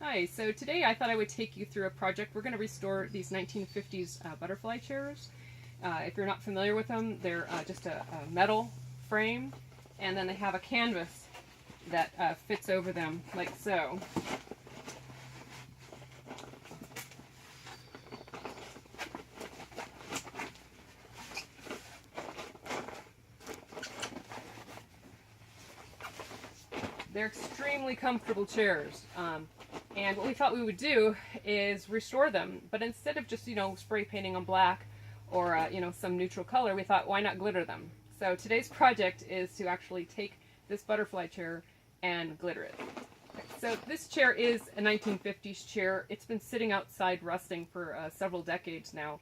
Hi, so today I thought I would take you through a project. We're going to restore these 1950s butterfly chairs. If you're not familiar with them, they're just a metal frame, and then they have a canvas that fits over them like so. They're extremely comfortable chairs. And what we thought we would do is restore them, but instead of just, spray painting them black or, some neutral color, we thought, why not glitter them? So today's project is to actually take this butterfly chair and glitter it. So this chair is a 1950s chair. It's been sitting outside rusting for several decades now.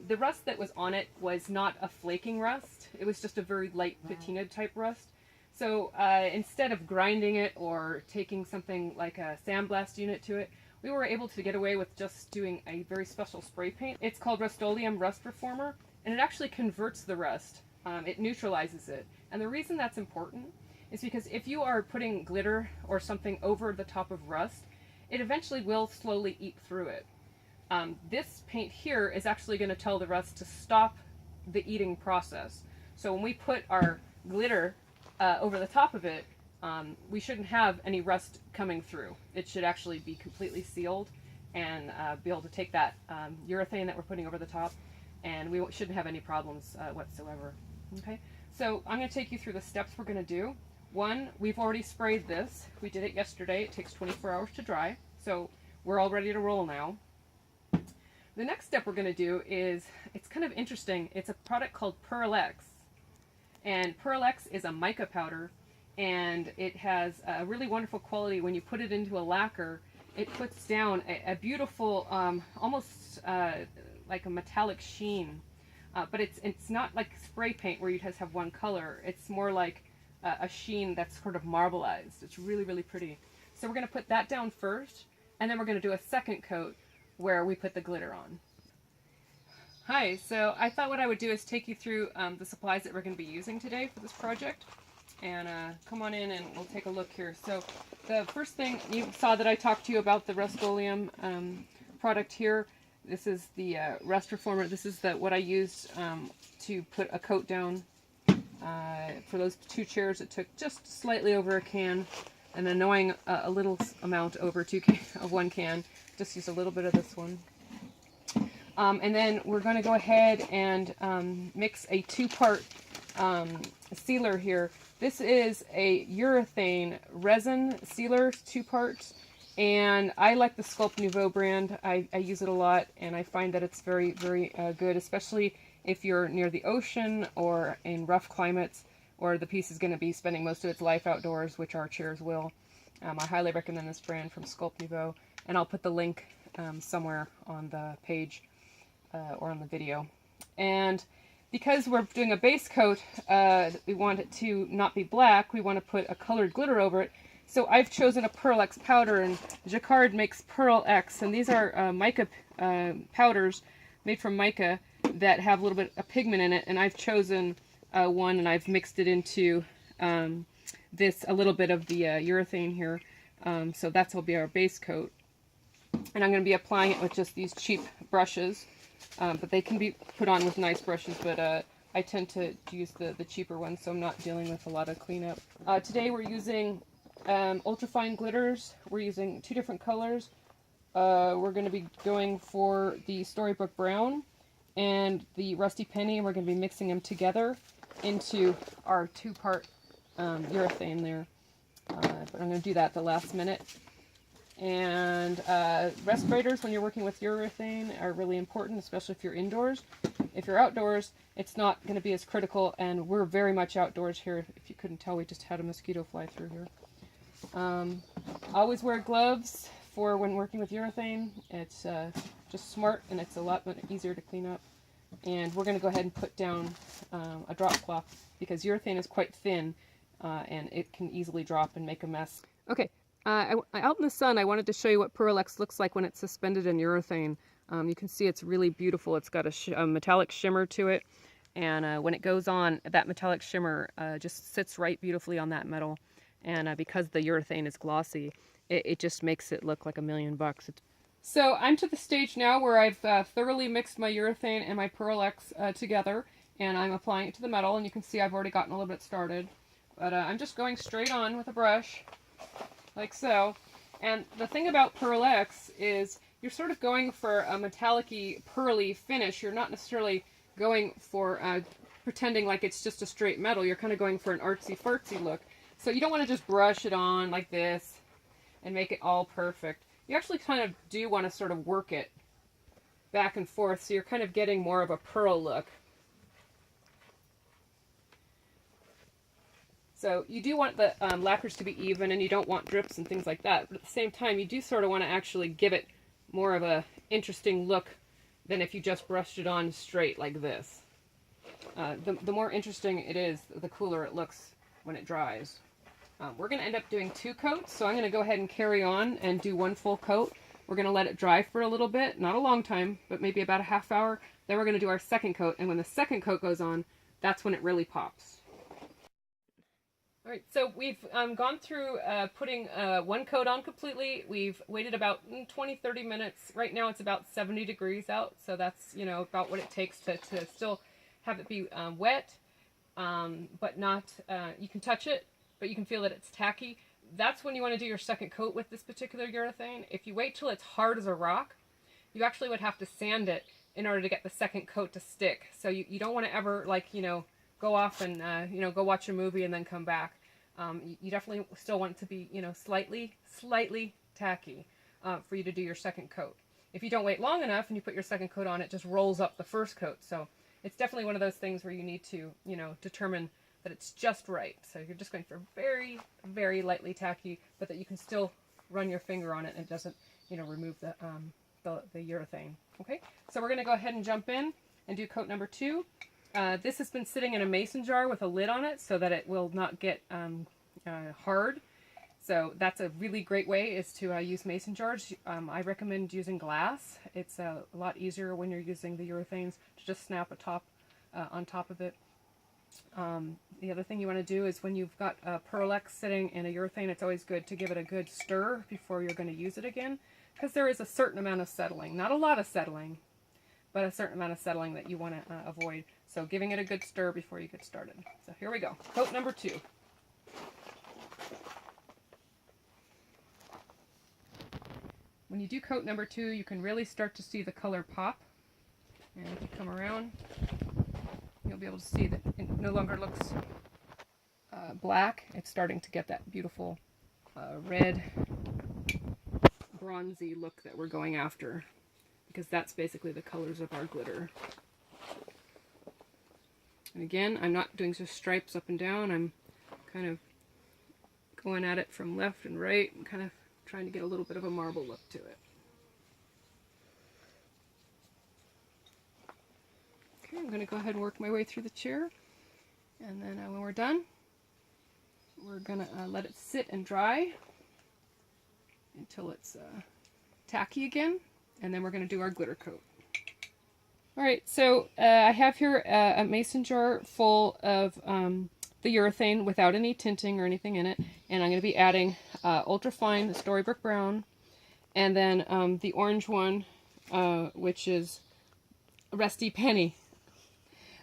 The rust that was on it was not a flaking rust. It was just a very light patina type rust. So instead of grinding it or taking something like a sandblast unit to it, we were able to get away with just doing a very special spray paint. It's called Rust-Oleum Rust Reformer, and it actually converts the rust. It neutralizes it. And the reason that's important is because if you are putting glitter or something over the top of rust, it eventually will slowly eat through it. This paint here is actually going to tell the rust to stop the eating process. So when we put our glitter over the top of it, we shouldn't have any rust coming through. It should actually be completely sealed and be able to take that urethane that we're putting over the top, and we shouldn't have any problems whatsoever. Okay, so I'm going to take you through the steps we're going to do. One, we've already sprayed this. We did it yesterday. It takes 24 hours to dry, so we're all ready to roll now. The next step we're going to do is, it's kind of interesting. It's a product called Pearl X. And Pearl X is a mica powder, and it has a really wonderful quality. When you put it into a lacquer, it puts down a beautiful, almost like a metallic sheen. But it's not like spray paint where you just have one color. It's more like a sheen that's sort of marbleized. It's really, really pretty. So we're going to put that down first, and then we're going to do a second coat where we put the glitter on. Hi, so I thought what I would do is take you through the supplies that we're going to be using today for this project. And come on in and we'll take a look here. So the first thing, you saw that I talked to you about the Rust-Oleum product here. This is the Rust Reformer. This is what I used to put a coat down for those two chairs. It took just slightly over a can, and then knowing a little amount over one can. Just use a little bit of this one. And then we're going to go ahead and mix a two-part sealer here. This is a urethane resin sealer, 2 parts, and I like the Sculpt Nouveau brand. I use it a lot, and I find that it's very, very good, especially if you're near the ocean or in rough climates, or the piece is going to be spending most of its life outdoors, which our chairs will. I highly recommend this brand from Sculpt Nouveau, and I'll put the link somewhere on the page. Or on the video. And because we're doing a base coat, we want it to not be black, we want to put a colored glitter over it. So I've chosen a Pearl X powder, and Jacquard makes Pearl X, and these are mica powders made from mica that have a little bit of pigment in it, and I've chosen one, and I've mixed it into a little bit of the urethane here. So that will be our base coat. And I'm going to be applying it with just these cheap brushes. But they can be put on with nice brushes, but I tend to use the cheaper ones, so I'm not dealing with a lot of cleanup. Today we're using ultrafine glitters. We're using 2 different colors. We're going to be going for the Storybook Brown and the Rusty Penny. We're going to be mixing them together into our 2-part urethane there. But I'm going to do that at the last minute. And respirators, when you're working with urethane, are really important, especially if you're indoors. If you're outdoors, it's not going to be as critical, and we're very much outdoors here. If you couldn't tell, we just had a mosquito fly through here. Always wear gloves for when working with urethane. It's just smart, and it's a lot easier to clean up. And we're going to go ahead and put down a drop cloth, because urethane is quite thin, and it can easily drop and make a mess. Okay. Out in the sun, I wanted to show you what Pearl X looks like when it's suspended in urethane. You can see it's really beautiful. It's got a metallic shimmer to it, and when it goes on, that metallic shimmer just sits right beautifully on that metal. And because the urethane is glossy, it just makes it look like $1,000,000. So I'm to the stage now where I've thoroughly mixed my urethane and my Pearl Ex together, and I'm applying it to the metal, and you can see I've already gotten a little bit started. But I'm just going straight on with a brush, like so. And the thing about Pearl Ex is you're sort of going for a metallic-y, pearly finish. You're not necessarily going for pretending like it's just a straight metal. You're kind of going for an artsy-fartsy look. So you don't want to just brush it on like this and make it all perfect. You actually kind of do want to sort of work it back and forth, so you're kind of getting more of a pearl look. So you do want the lacquers to be even, and you don't want drips and things like that. But at the same time, you do sort of want to actually give it more of a interesting look than if you just brushed it on straight like this. The more interesting it is, the cooler it looks when it dries. We're going to end up doing 2 coats, so I'm going to go ahead and carry on and do 1 full coat. We're going to let it dry for a little bit, not a long time, but maybe about a half hour. Then we're going to do our 2nd coat, and when the 2nd coat goes on, that's when it really pops. All right, so we've gone through putting 1 coat on completely. We've waited about 20-30 minutes. Right now it's about 70 degrees out, so that's, you know, about what it takes to still have it be wet, but not, you can touch it, but you can feel that it's tacky. That's when you want to do your 2nd coat with this particular urethane. If you wait till it's hard as a rock, you actually would have to sand it in order to get the 2nd coat to stick. So you don't want to ever, like, you know, go off and, you know, go watch a movie and then come back. You definitely still want it to be, you know, slightly tacky for you to do your 2nd coat. If you don't wait long enough and you put your 2nd coat on, it just rolls up the 1st coat. So it's definitely one of those things where you need to, you know, determine that it's just right. So you're just going for very lightly tacky, but that you can still run your finger on it and it doesn't, you know, remove the urethane. Okay, so we're going to go ahead and jump in and do coat number 2. This has been sitting in a mason jar with a lid on it so that it will not get hard. So that's a really great way, is to use mason jars. I recommend using glass. It's a lot easier when you're using the urethanes to just snap a top on top of it. The other thing you want to do is when you've got a Pearl Ex sitting in a urethane, it's always good to give it a good stir before you're going to use it again, because there is a certain amount of settling, not a lot of settling, but a certain amount of settling that you want to avoid. So giving it a good stir before you get started. So here we go. Coat number 2. When you do coat number 2, you can really start to see the color pop. And if you come around, you'll be able to see that it no longer looks black. It's starting to get that beautiful red, bronzy look that we're going after, because that's basically the colors of our glitter. And again, I'm not doing just stripes up and down. I'm kind of going at it from left and right and kind of trying to get a little bit of a marble look to it. Okay, I'm going to go ahead and work my way through the chair. And then when we're done, we're going to let it sit and dry until it's tacky again. And then we're going to do our glitter coat. Alright, so I have here a mason jar full of the urethane without any tinting or anything in it, and I'm going to be adding ultrafine Storybook Brown, and then the orange one, which is Rusty Penny.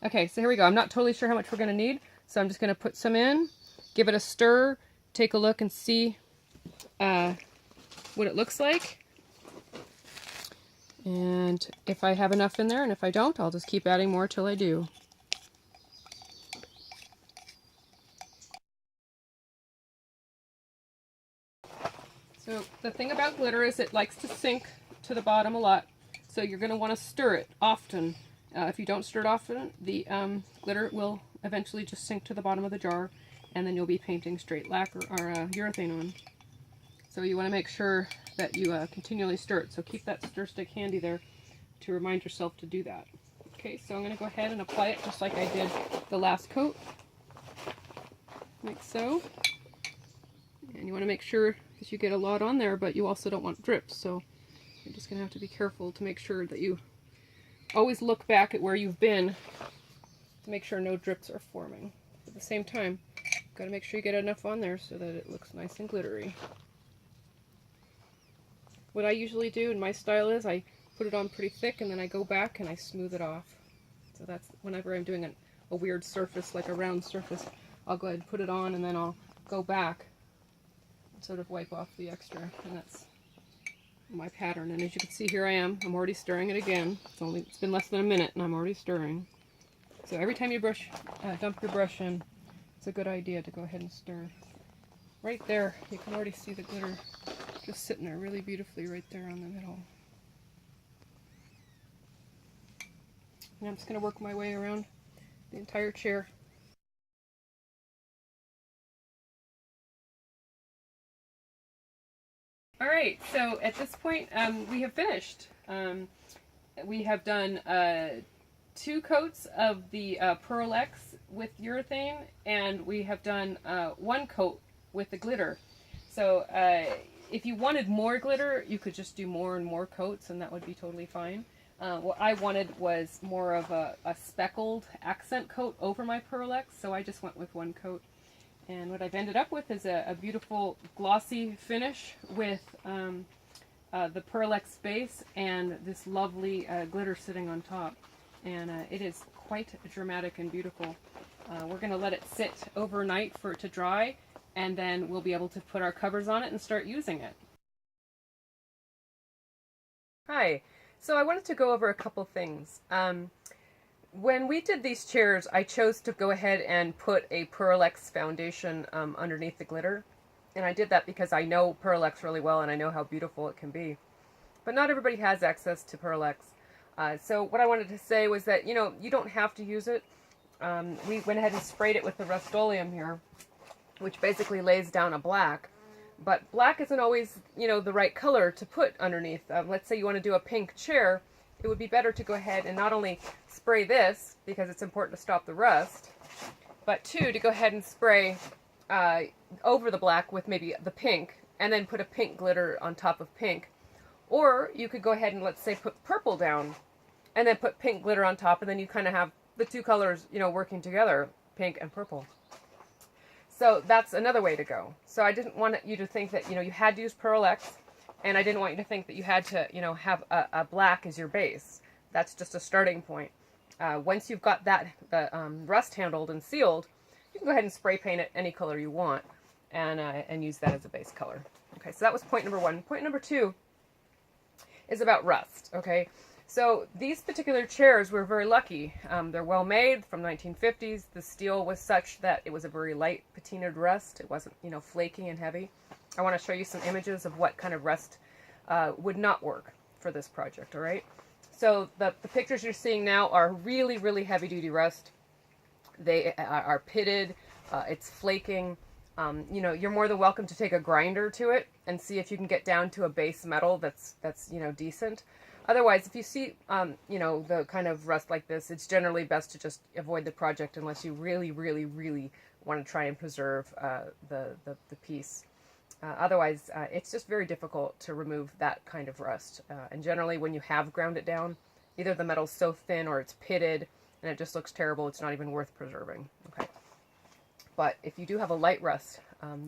Okay, so here we go. I'm not totally sure how much we're going to need, so I'm just going to put some in, give it a stir, take a look and see what it looks like. And if I have enough in there, and if I don't, I'll just keep adding more till I do. So the thing about glitter is it likes to sink to the bottom a lot. So you're going to want to stir it often. If you don't stir it often, the glitter will eventually just sink to the bottom of the jar, and then you'll be painting straight lacquer or urethane on. So you want to make sure that you continually stir it. So keep that stir stick handy there to remind yourself to do that. Okay, so I'm going to go ahead and apply it just like I did the last coat, like so. And you want to make sure, because you get a lot on there, but you also don't want drips. So you're just going to have to be careful to make sure that you always look back at where you've been to make sure no drips are forming. At the same time, you've got to make sure you get enough on there so that it looks nice and glittery. what I usually do in my style is I put it on pretty thick and then I go back and I smooth it off. So that's whenever I'm doing a weird surface, like a round surface, I'll go ahead and put it on and then I'll go back and sort of wipe off the extra. And that's my pattern. And as you can see, here I am. I'm already stirring it again. It's been less than a minute and I'm already stirring. So every time you dump your brush in, it's a good idea to go ahead and stir. Right there, you can already see the glitter just sitting there really beautifully right there on the middle. And I'm just going to work my way around the entire chair. Alright, so at this point we have finished. We have done 2 coats of the Pearl Ex with urethane, and we have done 1 coat with the glitter. So if you wanted more glitter, you could just do more and more coats, and that would be totally fine. What I wanted was more of a speckled accent coat over my Pearl Ex, so I just went with 1 coat. And what I've ended up with is a beautiful glossy finish with the Pearl Ex base and this lovely glitter sitting on top. And it is quite dramatic and beautiful. We're going to let it sit overnight for it to dry, and then we'll be able to put our covers on it and start using it. Hi, so I wanted to go over a couple things. When we did these chairs, I chose to go ahead and put a Pearl Ex foundation underneath the glitter. And I did that because I know Pearl Ex really well and I know how beautiful it can be. But not everybody has access to Pearl Ex. So what I wanted to say was that, you don't have to use it. We went ahead and sprayed it with the Rust-Oleum here, which basically lays down a black. But black isn't always, the right color to put underneath. Let's say you want to do a pink chair. It would be better to go ahead and not only spray this, because it's important to stop the rust, but 2, to go ahead and spray over the black with maybe the pink, and then put a pink glitter on top of pink. Or you could go ahead and, let's say, put purple down, and then put pink glitter on top, and then you kind of have the 2 colors, working together, pink and purple. So that's another way to go. So I didn't want you to think that, you had to use Pearl Ex, and I didn't want you to think that you had to, have a black as your base. That's just a starting point. Once you've got that rust handled and sealed, you can go ahead and spray paint it any color you want and use that as a base color. Okay, so that was point number 1. Point number 2 is about rust, okay? So these particular chairs were very lucky. They're well made, from the 1950s. The steel was such that it was a very light patinaed rust. It wasn't, flaky and heavy. I want to show you some images of what kind of rust would not work for this project, all right? So the pictures you're seeing now are really, really heavy-duty rust. They are pitted. It's flaking. You're more than welcome to take a grinder to it and see if you can get down to a base metal that's decent. Otherwise, if you see, the kind of rust like this, it's generally best to just avoid the project unless you really, really, really want to try and preserve the piece. Otherwise, it's just very difficult to remove that kind of rust. And generally, when you have ground it down, either the metal's so thin or it's pitted and it just looks terrible, it's not even worth preserving. Okay. But if you do have a light rust,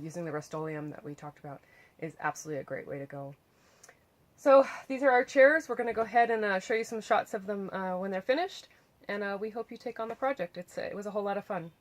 using the Rust-Oleum that we talked about is absolutely a great way to go. So these are our chairs. We're going to go ahead and show you some shots of them when they're finished, and we hope you take on the project. It was a whole lot of fun.